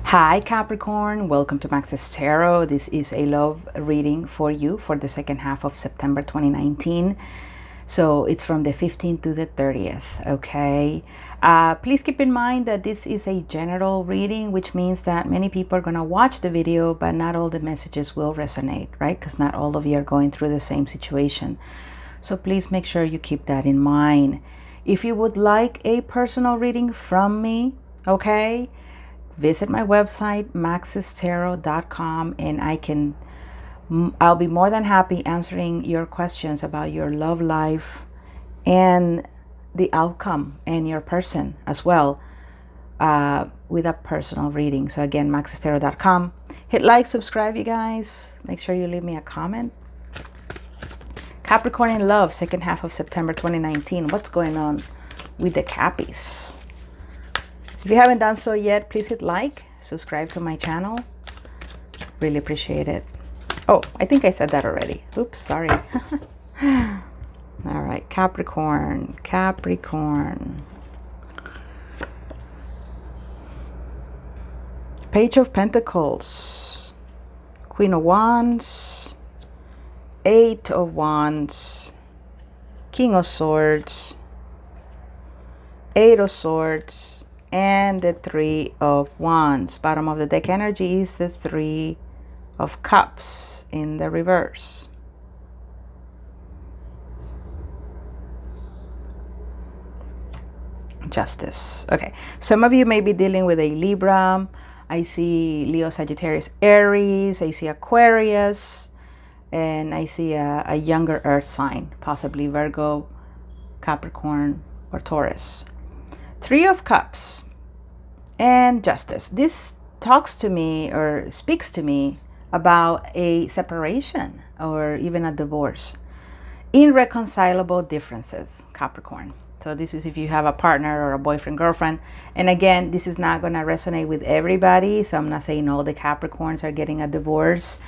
Hi Capricorn, welcome to Max's Tarot. This is a love reading for you for the second half of September 2019. So it's from the 15th to the 30th, okay? Please keep in mind that this is a general reading, which means that many people are going to watch the video, but not all the messages will resonate, right? Because not all of you are going through the same situation. So please make sure you keep that in mind. If you would like a personal reading from me, okay? Visit my website maxestarot.com and I'll be more than happy answering your questions about your love life and the outcome and your person as well with a personal reading. So again, maxestarot.com. Hit like, subscribe, you guys. Make sure you leave me a comment. Capricorn in love, second half of September 2019. What's going on with the Cappies? If you haven't done so yet, please hit like, subscribe to my channel. Really appreciate it. Oh, I think I said that already. Oops, sorry. All right, Capricorn. Page of Pentacles, Queen of Wands, Eight of Wands, King of Swords, Eight of Swords, and the Three of Wands. Bottom of the deck energy is the Three of Cups in the reverse. Justice. Okay, some of you may be dealing with a Libra. I see Leo, Sagittarius, Aries. I see Aquarius, and I see a younger earth sign, possibly Virgo, Capricorn, or Taurus. Three of Cups and Justice. This talks to me or speaks to me about a separation or even a divorce. Irreconcilable differences, Capricorn. So this is if you have a partner or a boyfriend, girlfriend. And again, this is not going to resonate with everybody. So I'm not saying all the Capricorns are getting a divorce.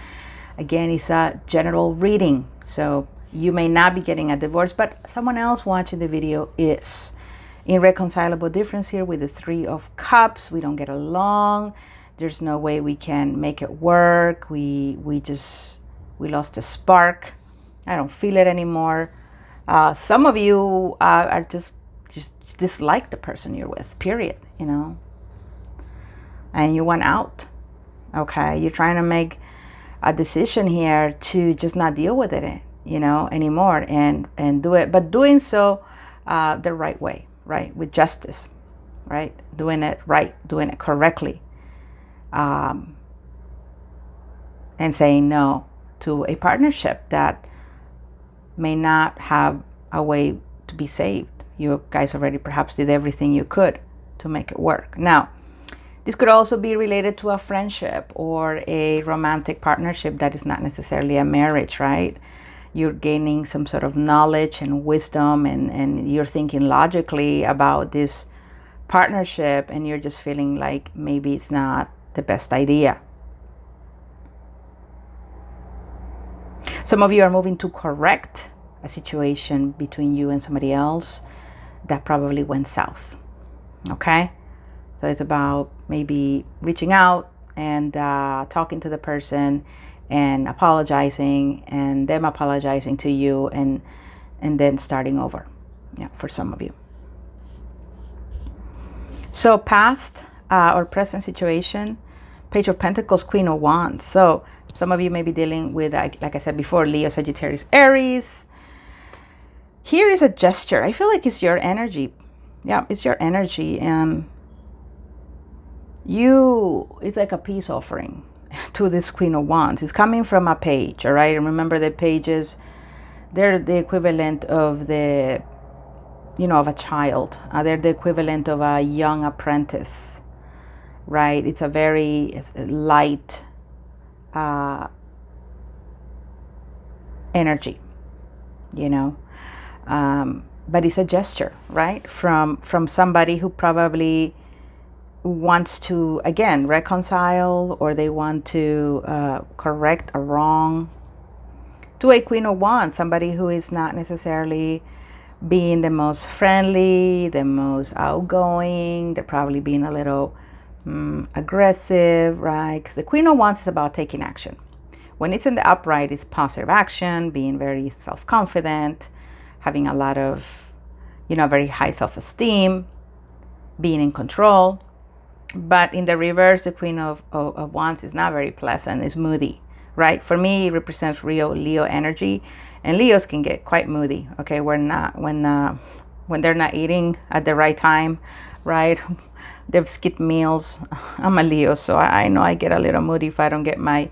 Again, it's a general reading. So you may not be getting a divorce, but someone else watching the video is. Irreconcilable difference here with the Three of Cups. We don't get along. There's no way we can make it work. We lost the spark. I don't feel it anymore. Some of you are just dislike the person you're with, period, and you want out. Okay, you're trying to make a decision here to just not deal with it, anymore and do it, but doing so the right way. Right, with justice, right, doing it right, doing it correctly, and saying no to a partnership that may not have a way to be saved. You guys already perhaps did everything you could to make it work. Now, this could also be related to a friendship or a romantic partnership that is not necessarily a marriage, right? You're gaining some sort of knowledge and wisdom and you're thinking logically about this partnership and you're just feeling like maybe it's not the best idea. Some of you are moving to correct a situation between you and somebody else that probably went south. Okay? So it's about maybe reaching out and talking to the person and apologizing and them apologizing to you and then starting over, for some of you. So past or present situation, Page of Pentacles, Queen of Wands. So some of you may be dealing with, like I said before, Leo, Sagittarius, Aries. Here is a gesture. I feel like it's your energy. Yeah, it's your energy. It's like a peace offering to this Queen of Wands. It's coming from a page, all right? And remember, the pages, they're the equivalent of the, of a child. They're the equivalent of a young apprentice, right? It's a very light energy, but it's a gesture, right? From somebody who probably wants to, again, reconcile, or they want to correct a wrong, to a Queen of Wands, somebody who is not necessarily being the most friendly, the most outgoing. They're probably being a little aggressive, right? Because the Queen of Wands is about taking action. When it's in the upright, it's positive action, being very self-confident, having a lot of, very high self-esteem, being in control. But in the reverse, the Queen of Wands is not very pleasant. It's moody, right? For me, it represents real Leo energy, and Leos can get quite moody. Okay, when they're not eating at the right time, right? They've skipped meals. I'm a Leo, so I know I get a little moody if I don't get my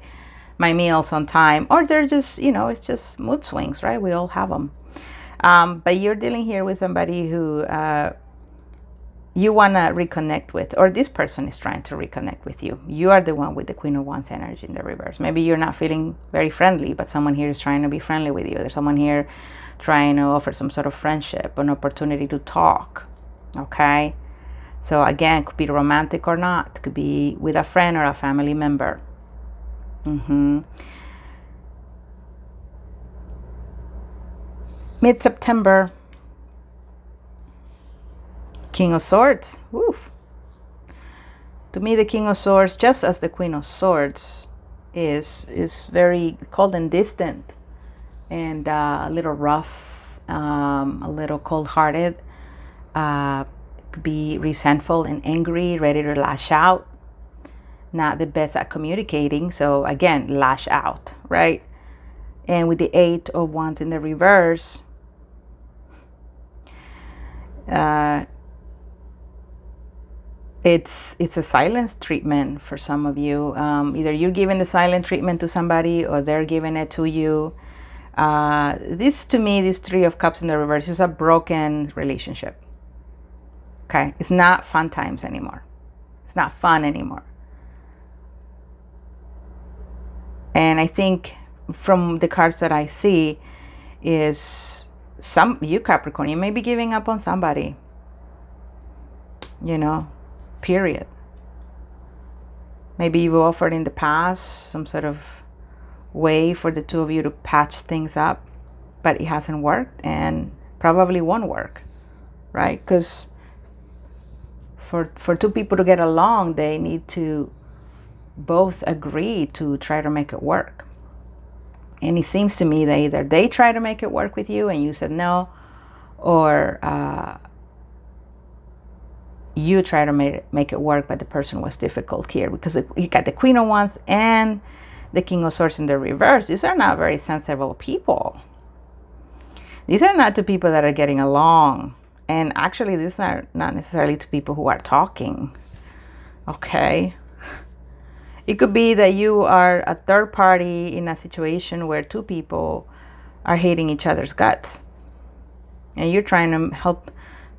meals on time, or they're just, it's just mood swings, right? We all have them. But you're dealing here with somebody who you want to reconnect with, or this person is trying to reconnect with you. You are the one with the Queen of Wands energy in the reverse. Maybe you're not feeling very friendly, but someone here is trying to be friendly with you. There's someone here trying to offer some sort of friendship, an opportunity to talk. Okay? So again, it could be romantic or not. It could be with a friend or a family member. Mid-September. King of Swords. Woof. To me, the King of Swords, just as the Queen of Swords, is very cold and distant, and a little rough, a little cold-hearted. Could be resentful and angry, ready to lash out. Not the best at communicating, so again, lash out, right? And with the Eight of Wands in the reverse, it's a silence treatment for some of you. Either you're giving the silent treatment to somebody, or they're giving it to you. This, to me, this Three of Cups in the reverse is a broken relationship. Okay, it's not fun times anymore. It's not fun anymore. And I think from the cards that I see is you Capricorn, you may be giving up on somebody, period. Maybe you offered in the past some sort of way for the two of you to patch things up, but it hasn't worked and probably won't work, right? Because for two people to get along, they need to both agree to try to make it work. And it seems to me that either they try to make it work with you and you said no, or you try to make it work, but the person was difficult here, because you got the Queen of Wands and the King of Swords in the reverse. These are not very sensible people. These are not two people that are getting along. And actually, these are not necessarily two people who are talking. Okay? It could be that you are a third party in a situation where two people are hating each other's guts. And you're trying to help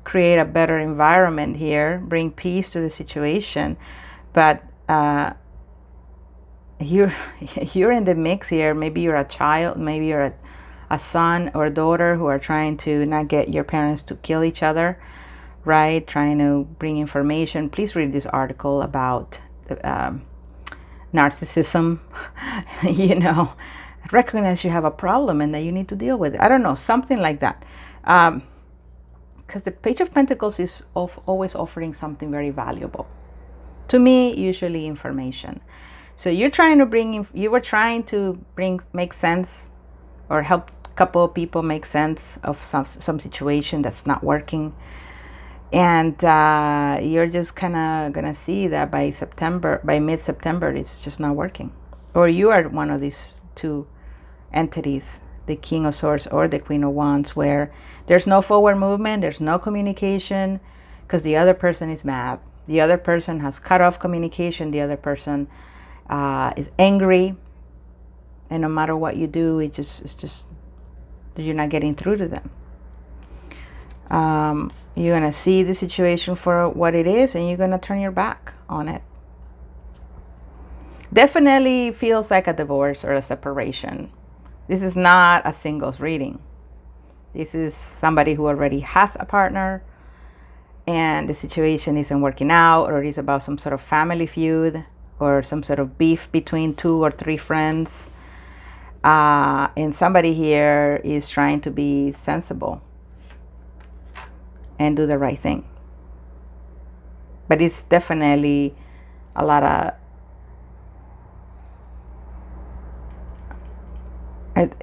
create a better environment here, bring peace to the situation. But you're in the mix here. Maybe you're a child, maybe you're a son or a daughter who are trying to not get your parents to kill each other, right? Trying to bring information. Please read this article about narcissism. Recognize you have a problem and that you need to deal with it. I don't know, something like that. Because the Page of Pentacles is always offering something very valuable. To me, usually information. So you were trying to make sense, or help a couple of people make sense of some situation that's not working. And you're just kind of going to see that by mid-September, it's just not working. Or you are one of these two entities, the King of Swords or the Queen of Wands, where there's no forward movement, there's no communication, because the other person is mad. The other person has cut off communication. The other person is angry. And no matter what you do, it's just you're not getting through to them. You're going to see the situation for what it is, and you're going to turn your back on it. Definitely feels like a divorce or a separation. This is not a singles reading. This is somebody who already has a partner, and the situation isn't working out, or it is about some sort of family feud or some sort of beef between 2 or 3 friends. And somebody here is trying to be sensible and do the right thing. But it's definitely a lot of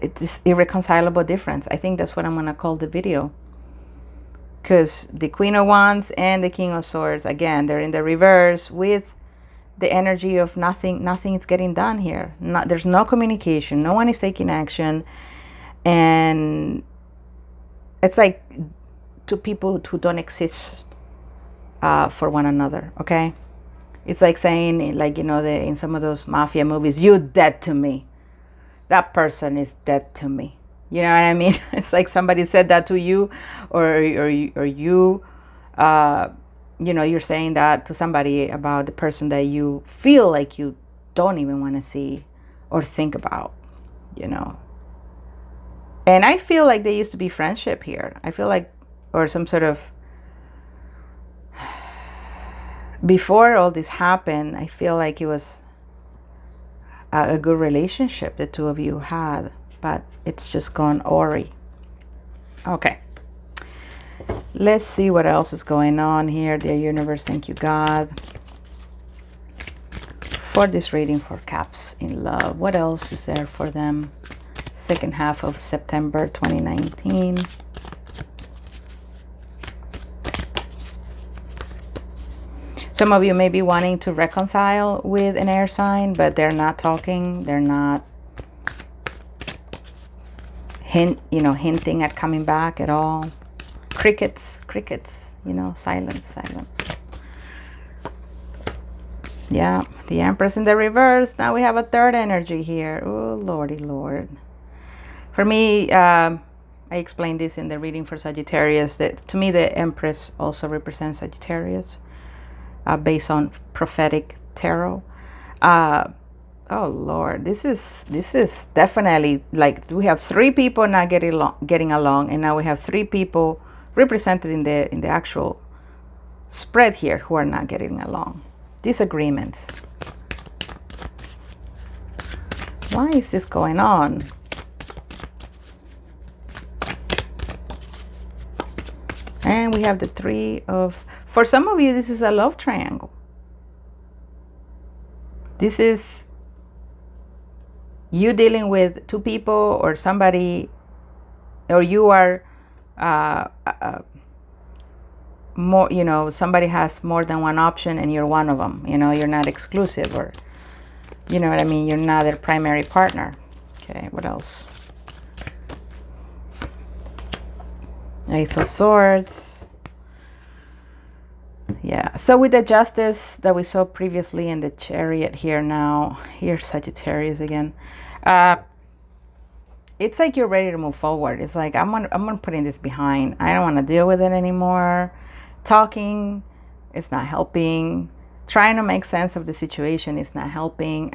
it's irreconcilable difference. I think that's what I'm gonna call the video, because the Queen of Wands and the King of Swords, again, they're in the reverse with the energy of nothing is getting done here. There's no communication, no one is taking action, and it's like two people who don't exist for one another. Okay, it's like saying, like, in some of those mafia movies, "You dead to me." That person is dead to me. You know what I mean? It's like somebody said that to you, or you, you're saying that to somebody about the person that you feel like you don't even want to see or think about, And I feel like there used to be friendship here. I feel like, or some sort of, before all this happened, I feel like it was a good relationship the two of you had, but it's just gone awry. Okay, let's see what else is going on here. Dear universe, thank you, God, for this reading for Caps in love. What else is there for them? Second half of September 2019. Some of you may be wanting to reconcile with an air sign, but they're not talking. They're not hinting at coming back at all. Crickets, silence. Yeah, the Empress in the reverse. Now we have a third energy here. Oh, Lordy Lord. For me, I explained this in the reading for Sagittarius, that to me the Empress also represents Sagittarius. Based on prophetic tarot. Oh Lord, this is definitely like we have three people not getting along, and now we have three people represented in the actual spread here who are not getting along. Disagreements. Why is this going on? And we have the Three of. For some of you, this is a love triangle. This is you dealing with two people, or somebody, or you are more, somebody has more than one option and you're one of them. You're not exclusive, or, you know what I mean? You're not their primary partner. Okay, what else? Ace of Swords. Yeah, so with the Justice that we saw previously in the Chariot here, now here's Sagittarius again. It's like you're ready to move forward. It's like I'm putting this behind. I don't want to deal with it anymore. Talking is not helping. Trying to make sense of the situation is not helping.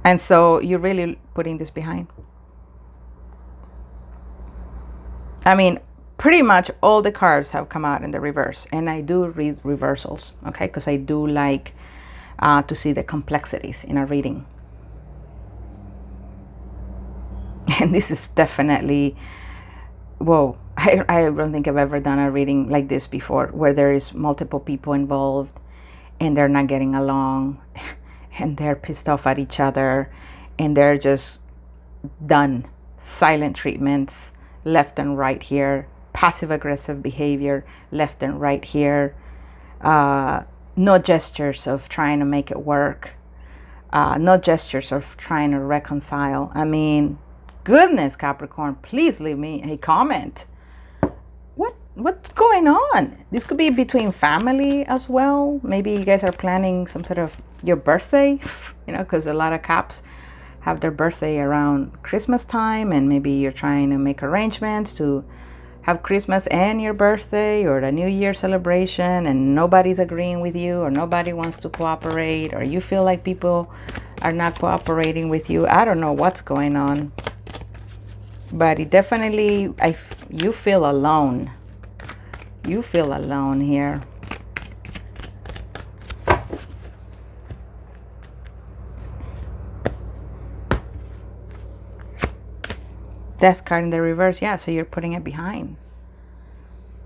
And so you're really putting this behind. I mean, pretty much all the cards have come out in the reverse, and I do read reversals, okay, because I do like to see the complexities in a reading. And this is definitely, whoa, I don't think I've ever done a reading like this before, where there is multiple people involved and they're not getting along and they're pissed off at each other and they're just done. Silent treatments left and right here, passive aggressive behavior left and right here, no gestures of trying to make it work, no gestures of trying to reconcile. I mean, goodness, Capricorn, please leave me a comment. What's going on? This could be between family as well. Maybe you guys are planning some sort of your birthday, because a lot of Caps have their birthday around Christmas time, and maybe you're trying to make arrangements to have Christmas and your birthday or the New Year celebration, and nobody's agreeing with you, or nobody wants to cooperate, or you feel like people are not cooperating with you. I don't know what's going on, but it definitely, you feel alone. You feel alone here. Death card in the reverse. Yeah, so you're putting it behind.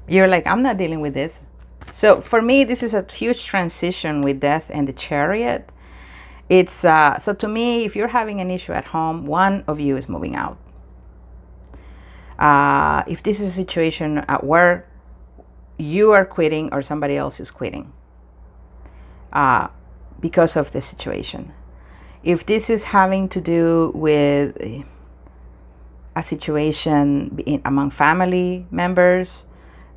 You're like, I'm not dealing with this. So for me, this is a huge transition with Death and the Chariot. It's so to me, if you're having an issue at home, one of you is moving out. If this is a situation at work, you are quitting or somebody else is quitting because of the situation. If this is having to do with a situation among family members,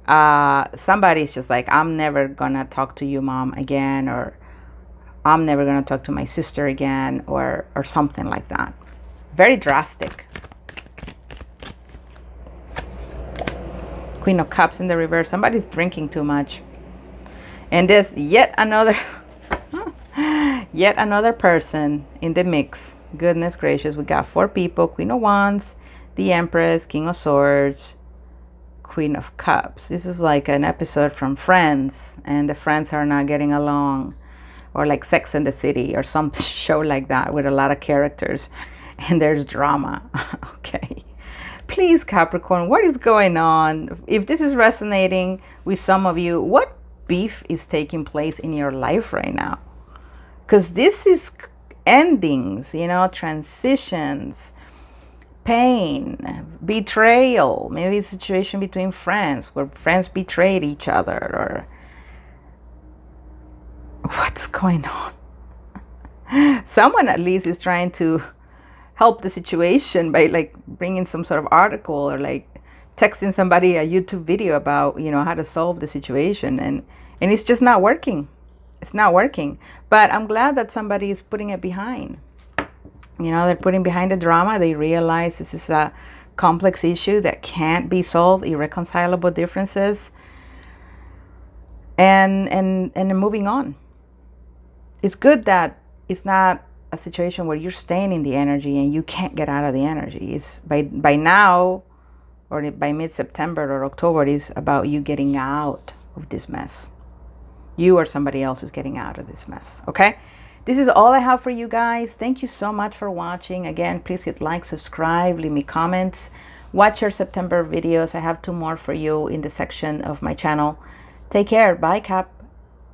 somebody's just like, I'm never gonna talk to you, mom, again, or I'm never gonna talk to my sister again, or something like that. Very drastic. Queen of Cups in the reverse. Somebody's drinking too much. And there's yet another person in the mix. Goodness gracious, we got 4 people. Queen of Wands, the Empress, King of Swords, Queen of Cups. This is like an episode from Friends, and the friends are not getting along, or like Sex and the City or some show like that with a lot of characters and there's drama. Okay, please, Capricorn, what is going on? If this is resonating with some of you, what beef is taking place in your life right now? Because this is endings, transitions, pain, betrayal. Maybe it's a situation between friends where friends betrayed each other, or what's going on? Someone at least is trying to help the situation by like bringing some sort of article, or like texting somebody a YouTube video about, how to solve the situation, and it's just not working. It's not working. But I'm glad that somebody is putting it behind. They're putting behind the drama. They realize this is a complex issue that can't be solved, irreconcilable differences, and moving on. It's good that it's not a situation where you're staying in the energy and you can't get out of the energy. It's by now, or by mid-September or October, it is about you getting out of this mess. You or somebody else is getting out of this mess. Okay? This is all I have for you guys. Thank you so much for watching. Again, please hit like, subscribe, leave me comments. Watch your September videos. I have 2 more for you in the section of my channel. Take care. Bye, Cap.